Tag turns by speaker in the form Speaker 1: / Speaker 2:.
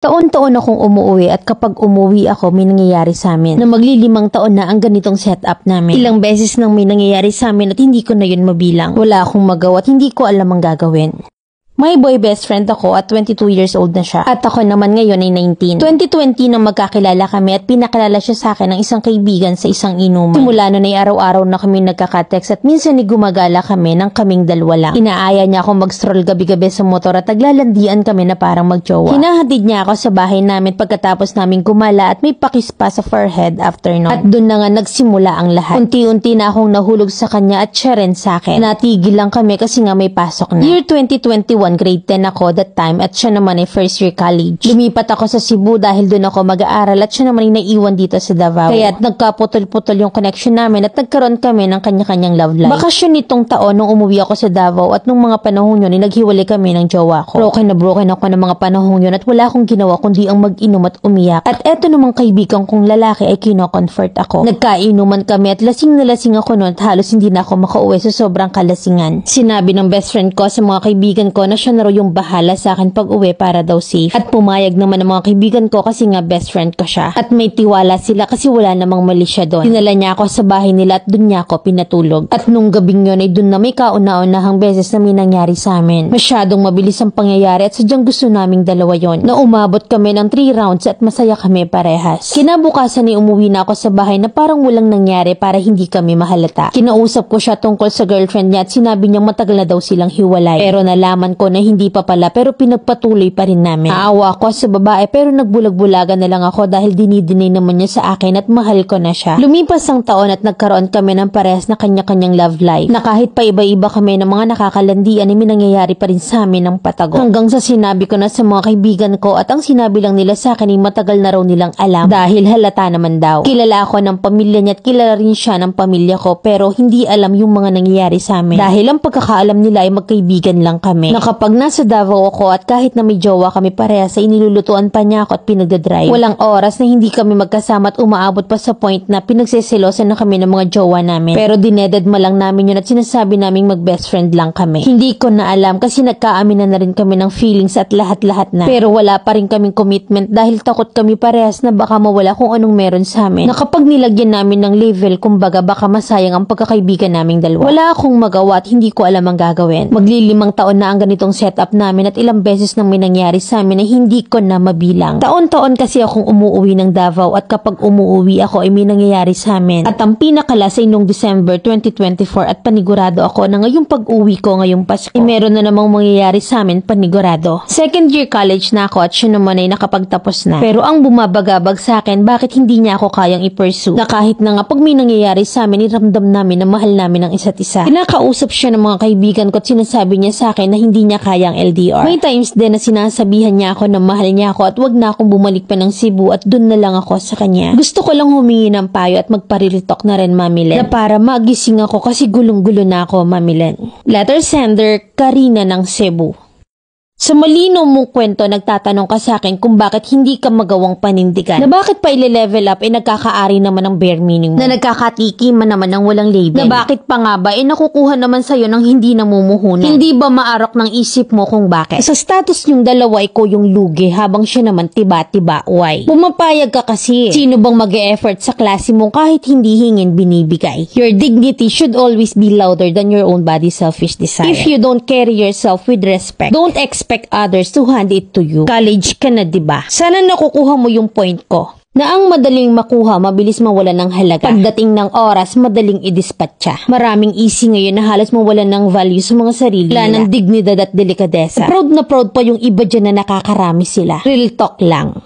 Speaker 1: Taon-taon akong umuwi at kapag umuwi ako may nangyayari sa amin na maglilimang taon na ang ganitong setup namin. Ilang beses nang may nangyayari sa amin at hindi ko na yun mabilang. Wala akong magawa at hindi ko alam ang gagawin. May boy best friend ako at 22 years old na siya. At ako naman ngayon ay 19. 2020 nang magkakilala kami at pinakilala siya sa akin ng isang kaibigan sa isang inuman. Simula nun ay araw-araw na kami nagkaka-text at minsan ay gumagala kami ng kaming dalawa lang. Inaaya niya akong mag-stroll gabi-gabi sa motor at naglalandian kami na parang mag-jowa. Hinahatid niya ako sa bahay namin pagkatapos namin gumala at may pakis pa sa forehead after nun. At dun na nga nagsimula ang lahat. Unti-unti na akong nahulog sa kanya at siya rin sa akin. Natigil lang kami kasi nga may pasok na. Year 2021, grade 10 ako that time at siya naman ay first year college. Lumipat ako sa Cebu dahil doon ako mag-aaral at siya naman ay naiwan dito sa Davao. Kaya nagkaputol-putol yung connection namin at nagkaroon kami ng kanya-kanyang love life. Bakasyon nitong taon nung umuwi ako sa Davao at nung mga panahon yun ay naghiwalay kami ng jowa ko. Broken na broken ako ng mga panahon yun at wala akong ginawa kundi ang mag-inom at umiyak. At eto namang kaibigan kong lalaki ay kino-comfort ako. Nagkainuman kami at lasing na lasing ako noon at halos hindi na ako makauwi sa sobrang kalasingan. Sinabi ng best friend ko sa mga kaibigan ko na siya na raw yung bahala sa akin pag uwi para daw safe. At pumayag naman ng mga kaibigan ko kasi nga best friend ko siya. At may tiwala sila kasi wala namang mali siya doon. Dinala niya ako sa bahay nila at doon niya ako pinatulog. At nung gabing yun ay doon na may kauna-unahang beses na may nangyari sa amin. Masyadong mabilis ang pangyayari at sadyang gusto naming dalawa yon. Na umabot kami ng 3 rounds at masaya kami parehas. Kinabukasan ay umuwi na ako sa bahay na parang walang nangyari para hindi kami mahalata. Kinausap ko siya tungkol sa girlfriend niya at sinabi niyang matagal na daw silang hiwalay. Pero nalaman ko na hindi pa pala pero pinagpatuloy pa rin namin. Naawa ako sa babae pero nagbulag-bulagan na lang ako dahil dinidinay naman niya sa akin at mahal ko na siya. Lumipas ang taon at nagkaroon kami ng parehas na kanya-kanyang love life. Na kahit pa iba-iba kami ng mga nakakalandian ay may nangyayari pa rin sa amin ng patago. Hanggang sa sinabi ko na sa mga kaibigan ko at ang sinabi lang nila sa akin ay matagal na raw nilang alam dahil halata naman daw. Kilala ako ng pamilya niya at kilala rin siya ng pamilya ko pero hindi alam yung mga nangyayari sa amin. Dahil ang pagkakaalam nila ay magkaibigan lang kami. Na kapag nasa Davao ako at kahit na may jowa kami parehas ay inilulutuan pa niya ako at pinagdadrive. Walang oras na hindi kami magkasama at umaabot pa sa point na pinagseselosan na kami ng mga jowa namin. Pero dinededma lang namin yun at sinasabi naming mag-best friend lang kami. Hindi ko na alam kasi nagkaaminan na rin kami ng feelings at lahat-lahat na. Pero wala pa rin kaming commitment dahil takot kami parehas na baka mawala kung anong meron sa amin. Na kapag nilagyan namin ng level, kumbaga baka masayang ang pagkakaibigan naming dalawa. Wala akong magawa at hindi ko alam ang gagawin. Maglilimang taon na ang ganitong setup namin at ilang beses nang may nangyari sa amin na hindi ko na mabilang. Taon-taon kasi akong umuwi ng Davao at kapag umuwi ako ay may nangyayari sa amin. At ang pinakalas ay noong December 2024 at panigurado ako na ngayong pag-uwi ko ngayong Pasko ay meron na namang mangyayari sa amin panigurado. Second year college na ako at siya naman ay nakapagtapos na. Pero ang bumabagabag sa akin bakit hindi niya ako kayang i-pursue. Na kahit na nga pag may nangyayari sa amin iramdam namin na mahal namin ang isa't isa. Kinakausap siya ng mga kaibigan ko at sinasabi niya sa akin na hindi niya kayang LDR. May times din na sinasabihan niya ako na mahal niya ako at wag na akong bumalik pa ng Cebu at dun na lang ako sa kanya. Gusto ko lang humingi ng payo at magparilitok na rin, Mami Len. Na para magising ako kasi gulong-gulo na ako, Mami Len. Letter sender, Karina ng Cebu. Sa malinaw mong kwento, nagtatanong ka sa akin kung bakit hindi ka magawang panindigan. Na bakit pa ile-level up nagkakaari naman ng bare minimum. Na nagkakatiki man naman ng walang label. Na bakit pa nga ba nakukuha naman sa'yo ng hindi namumuhunan. Hindi ba maarok ng isip mo kung bakit? Sa status yung dalawa ko yung lugi habang siya naman tiba-tiba. Why? Pumapayag ka kasi. Sino bang mag-e-effort sa klase mo kahit hindi hingin binibigay? Your dignity should always be louder than your own body's selfish desire. If you don't carry yourself with respect, don't expect others to hand it to you. College ka na, diba? Sana nakukuha mo yung point ko. Na ang madaling makuha, mabilis mawala ng halaga. Pagdating ng oras, madaling i-dispatcha. Maraming easy ngayon na halos mawala ng value sa mga sarili nila. Wala ng dignidad at delikadesa. Proud na proud pa yung iba dyan na nakakarami sila. Real talk lang.